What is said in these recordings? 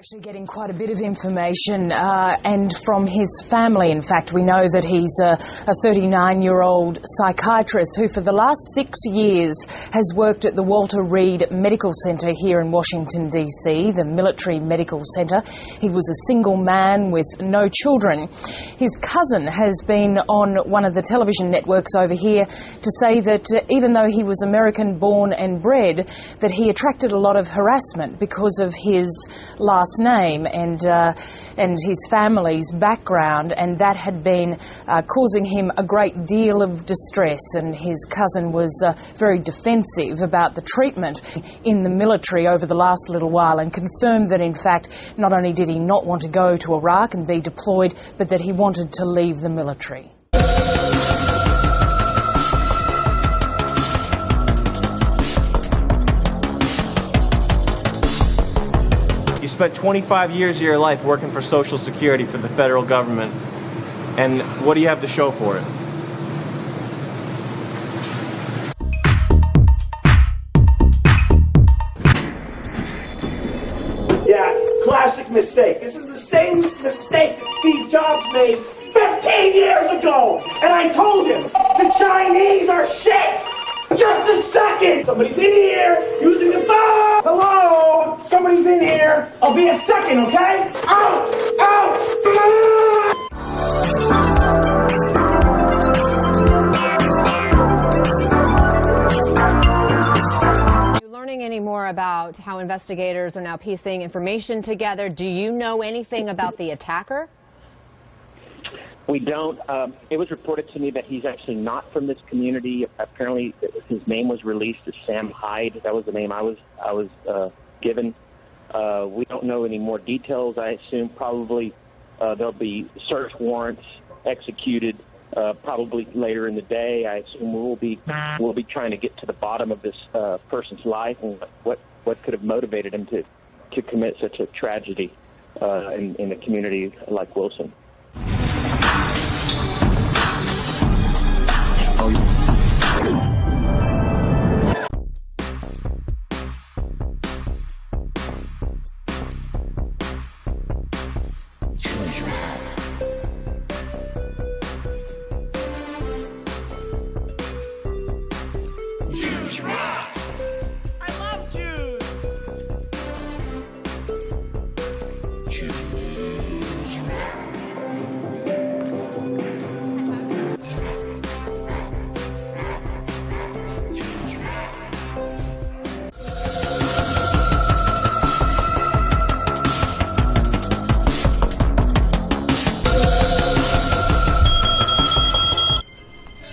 Actually getting quite a bit of information and from his family. In fact, we know that he's a 39-year-old psychiatrist who for the last 6 years has worked at the Walter Reed Medical Centre here in Washington DC, the military medical centre. He was a single man with no children. His cousin has been on one of the television networks over here to say that even though he was American born and bred, that he attracted a lot of harassment because of his last name and his family's background, and that had been causing him a great deal of distress, and his cousin was very defensive about the treatment in the military over the last little while, and confirmed that in fact not only did he not want to go to Iraq and be deployed, but that he wanted to leave the military. You spent 25 years of your life working for Social Security for the federal government, and what do you have to show for it? Yeah, classic mistake. This is the same mistake that Steve Jobs made 15 years ago, and I told him, the Chinese are shit! Just a second! Somebody's in here using the phone! Hello? Somebody's in here. I'll be a second, okay? Out! Out! Are you learning any more about how investigators are now piecing information together? Do you know anything about the attacker? We don't. It was reported to me that he's actually not from this community. Apparently, his name was released as Sam Hyde. That was the name I was given. We don't know any more details. I assume probably there'll be search warrants executed probably later in the day. I assume we'll be trying to get to the bottom of this person's life and what could have motivated him to commit such a tragedy in a community like Wilson.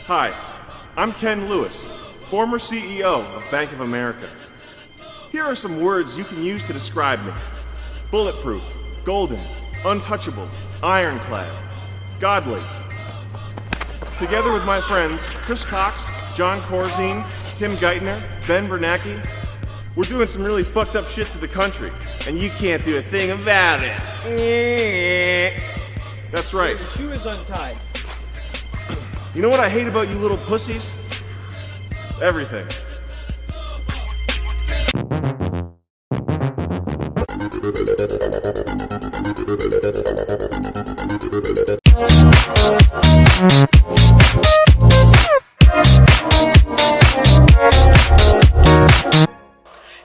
Hi, I'm Ken Lewis, former CEO of Bank of America. Here are some words you can use to describe me. Bulletproof, golden, untouchable, ironclad, godly. Together with my friends Chris Cox, John Corzine, Tim Geithner, Ben Bernanke, we're doing some really fucked up shit to the country, and you can't do a thing about it. That's right. The shoe is untied. You know what I hate about you little pussies? Everything.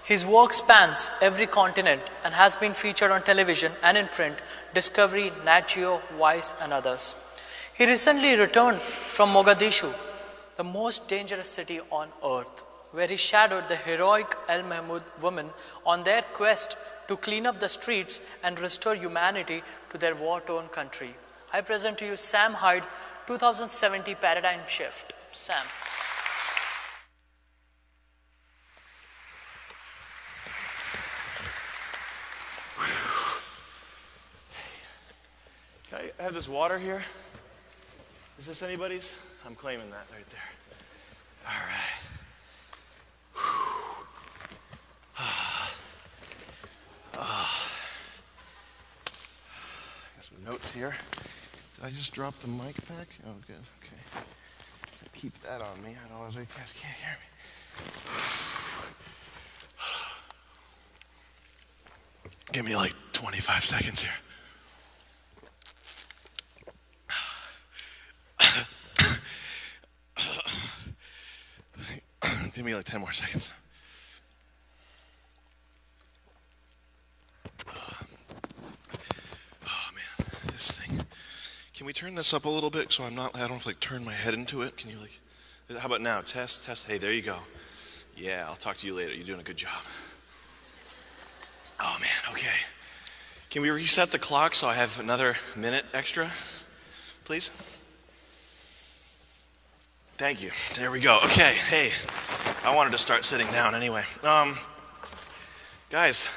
His work spans every continent and has been featured on television and in print, Discovery, Nat Geo, Vice, and others. He recently returned from Mogadishu, the most dangerous city on earth, where he shadowed the heroic El Mahmoud women on their quest to clean up the streets and restore humanity to their war-torn country. I present to you Sam Hyde, 2070 Paradigm Shift. Sam. Can I have this water here? Is this anybody's? I'm claiming that right there. All right. Got some notes here. Did I just drop the mic back? Oh, good. Okay. Keep that on me. Otherwise, you guys can't hear me. Give me like 20 25 seconds here. Give me like 10 more seconds. Oh man, this thing. Can we turn this up a little bit so I don't have to like turn my head into it? Can you like, how about now? Test. Hey, there you go. Yeah, I'll talk to you later. You're doing a good job. Oh man, okay. Can we reset the clock so I have another minute extra, please? Thank you. There we go. Okay, hey, I wanted to start sitting down anyway. Guys,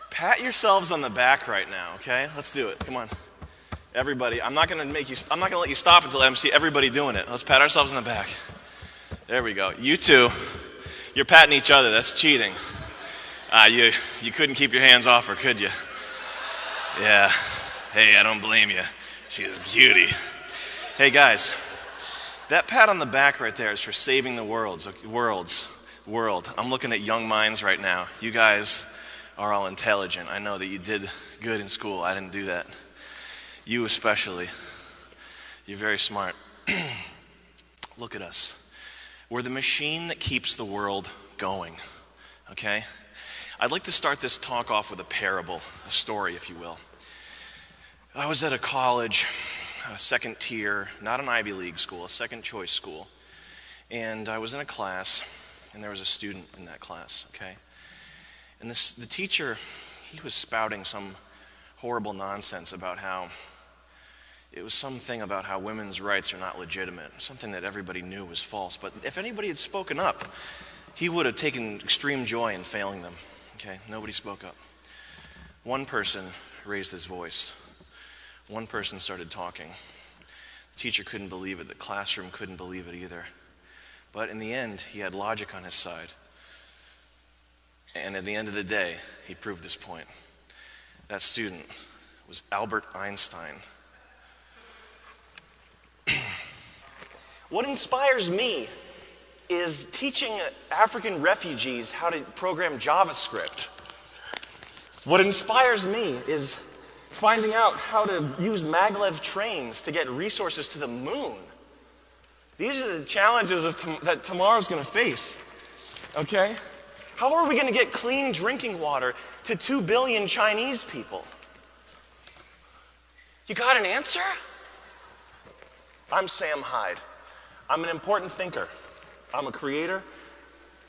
pat yourselves on the back right now, okay? Let's do it. Come on. Everybody, I'm not gonna let you stop until I see everybody doing it. Let's pat ourselves on the back. There we go. You two, you're patting each other. That's cheating. You couldn't keep your hands off her, could you? Yeah. Hey, I don't blame you. She's a cutie. Hey guys, that pat on the back right there is for saving the world. I'm looking at young minds right now. You guys are all intelligent. I know that you did good in school. I didn't do that. You especially. You're very smart. Look at us. We're the machine that keeps the world going, okay? I'd like to start this talk off with a parable, a story, if you will. I was at a college, a second tier, not an Ivy League school, a second choice school. And I was in a class, and there was a student in that class, okay? And the teacher, he was spouting some horrible nonsense about how it was something about how women's rights are not legitimate, something that everybody knew was false. But if anybody had spoken up, he would have taken extreme joy in failing them. Okay, nobody spoke up. One person raised his voice. One person started talking. The teacher couldn't believe it. The classroom couldn't believe it either. But in the end, he had logic on his side. And at the end of the day, he proved his point. That student was Albert Einstein. What inspires me is teaching African refugees how to program JavaScript. What inspires me is finding out how to use maglev trains to get resources to the moon. These are the challenges that tomorrow's going to face, okay? How are we going to get clean drinking water to 2 billion Chinese people? You got an answer? I'm Sam Hyde. I'm an important thinker. I'm a creator,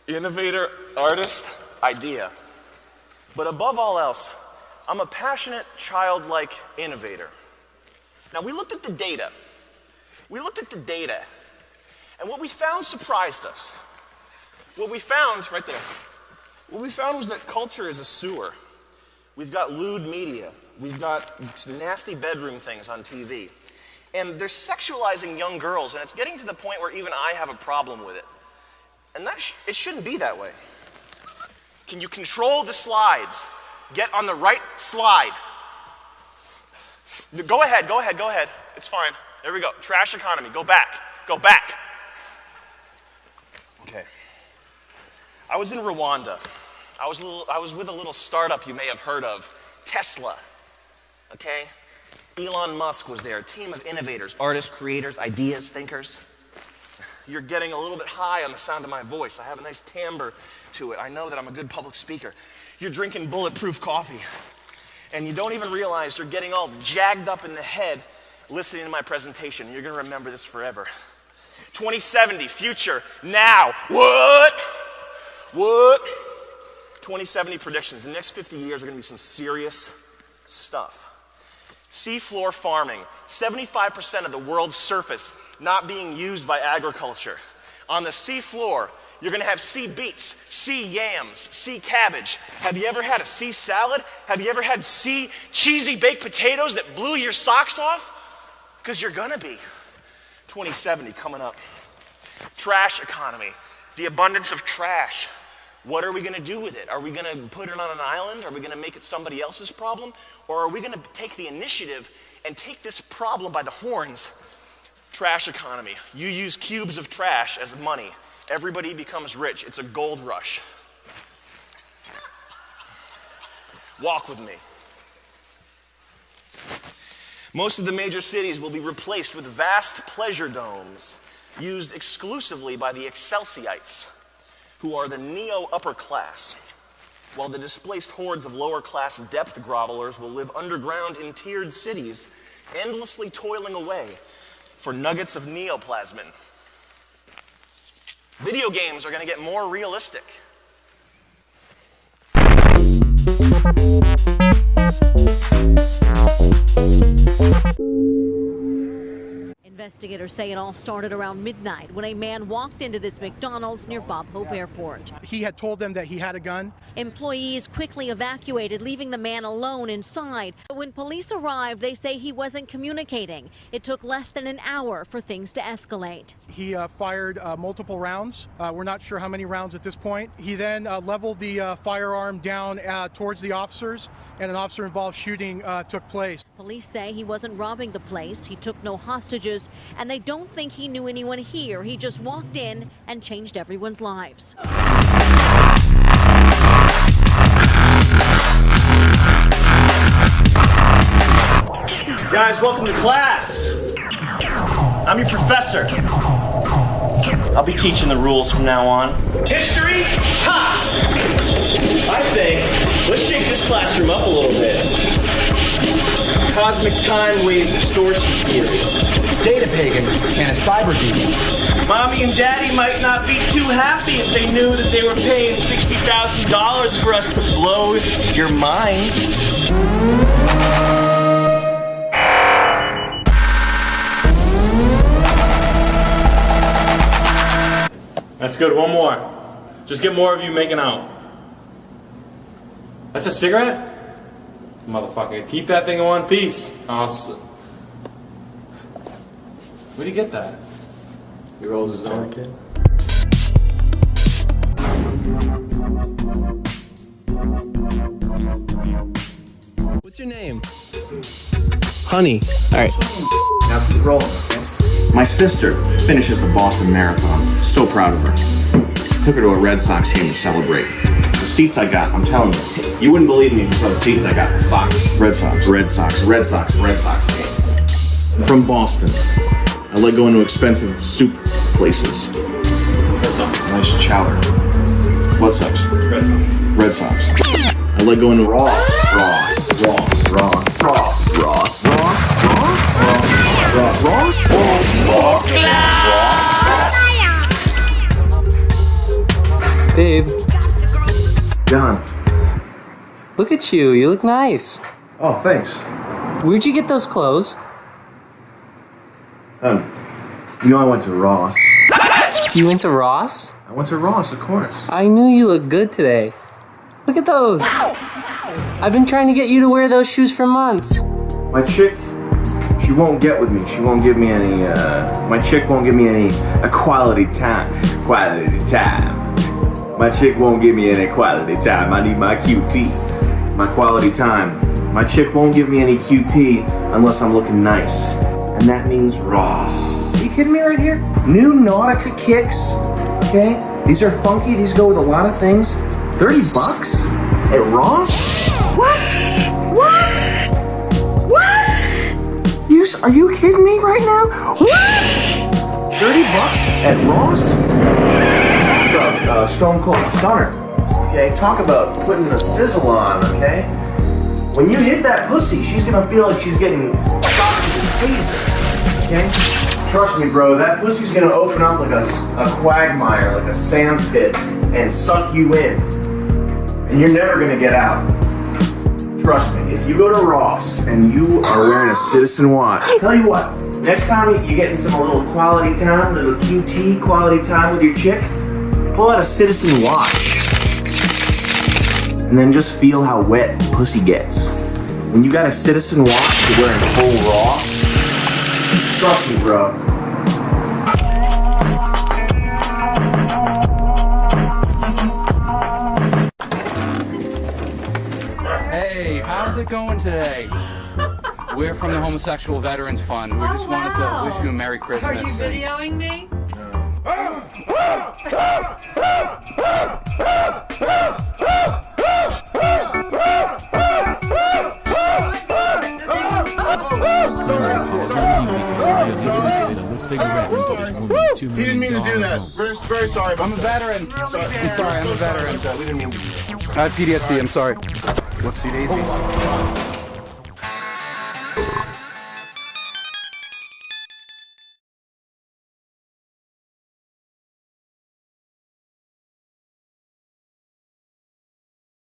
innovator, artist, idea. But above all else, I'm a passionate, childlike innovator. Now, we looked at the data. And what we found surprised us. What we found, right there, what we found was that culture is a sewer. We've got lewd media. We've got nasty bedroom things on TV. And they're sexualizing young girls, and it's getting to the point where even I have a problem with it. And it shouldn't be that way. Can you control the slides? Get on the right slide. Go ahead. It's fine. There we go. Trash economy. Go back. Okay. I was in Rwanda. I was with a little startup you may have heard of, Tesla. Okay? Elon Musk was there, a team of innovators, artists, creators, ideas, thinkers. You're getting a little bit high on the sound of my voice. I have a nice timbre to it. I know that I'm a good public speaker. You're drinking bulletproof coffee, and you don't even realize you're getting all jagged up in the head listening to my presentation. You're going to remember this forever. 2070, future, now. What? 2070 predictions. The next 50 years are going to be some serious stuff. Seafloor farming, 75% of the world's surface not being used by agriculture. On the seafloor, you're going to have sea beets, sea yams, sea cabbage. Have you ever had a sea salad? Have you ever had sea cheesy baked potatoes that blew your socks off? Because you're going to be. 2070 coming up. Trash economy, the abundance of trash. What are we going to do with it? Are we going to put it on an island? Are we going to make it somebody else's problem? Or are we going to take the initiative and take this problem by the horns? Trash economy. You use cubes of trash as money. Everybody becomes rich. It's a gold rush. Walk with me. Most of the major cities will be replaced with vast pleasure domes used exclusively by the Excelsiites, who are the neo-upper class, while the displaced hordes of lower-class depth grovelers will live underground in tiered cities, endlessly toiling away for nuggets of neoplasmin. Video games are going to get more realistic. Investigators say it all started around midnight when a man walked into this McDonald's near Bob Hope Airport. He had told them that he had a gun. Employees quickly evacuated, leaving the man alone inside. When police arrived, they say he wasn't communicating. It took less than an hour for things to escalate. He fired multiple rounds. We're not sure how many rounds at this point. He then leveled the firearm down towards the officers, and an officer-involved shooting took place. Police say he wasn't robbing the place. He took no hostages, and they don't think he knew anyone here. He just walked in and changed everyone's lives. Guys, welcome to class. I'm your professor. I'll be teaching the rules from now on. History? Ha! I say, let's shake this classroom up a little bit. Cosmic time wave distortion theory. Data pagan and a cyber demon. Mommy and Daddy might not be too happy if they knew that they were paying $60,000 for us to blow your minds. That's good, one more. Just get more of you making out. That's a cigarette? Motherfucker, keep that thing in one piece. Where'd you get that? He rolls his own kid. What's your name? Honey. Alright. Now keep rolling, okay? My sister finishes the Boston Marathon. So proud of her. Took her to a Red Sox game to celebrate. The seats I got, I'm telling you wouldn't believe me if you saw the seats I got. The Sox. Red Sox. Red Sox. Red Sox. Red Sox game. From Boston. I like going to expensive soup places. Red Sox. Nice chowder. What Sox? Red Sox. Red Sox. I like going to Ross. Babe. John. Look at you. You look nice. Oh, thanks. Where'd you get those clothes? You know I went to Ross. You went to Ross? I went to Ross, of course. I knew you looked good today. Look at those. I've been trying to get you to wear those shoes for months. My chick, she won't get with me. She won't give me any, my chick won't give me any quality time. Quality time. My chick won't give me any quality time. I need my QT. My quality time. My chick won't give me any QT unless I'm looking nice. And that means Ross. Are you kidding me right here? New Nautica kicks, okay? These are funky, these go with a lot of things. $30 at Ross? What? Are you kidding me right now? What? $30 at Ross? Talk about Stone Cold Stunner, okay? Talk about putting a sizzle on, okay? When you hit that pussy, she's gonna feel like she's getting shot with a taser, okay? Trust me, bro, that pussy's gonna open up like a quagmire, like a sand pit, and suck you in. And you're never gonna get out. Trust me, if you go to Ross and you are wearing a Citizen watch, tell you what, next time you're getting some little quality time, little QT quality time with your chick, pull out a Citizen watch. And then just feel how wet pussy gets. When you got a Citizen watch, you're wearing full Ross. Trust me, bro. Hey, how's it going today? We're from the Homosexual Veterans Fund. We just wanted to wish you a Merry Christmas. Are you videoing me? He didn't mean to do that. Very sorry. I'm a veteran. I'm sorry, I'm a veteran. I have PTSD, I'm sorry. Whoopsie daisy.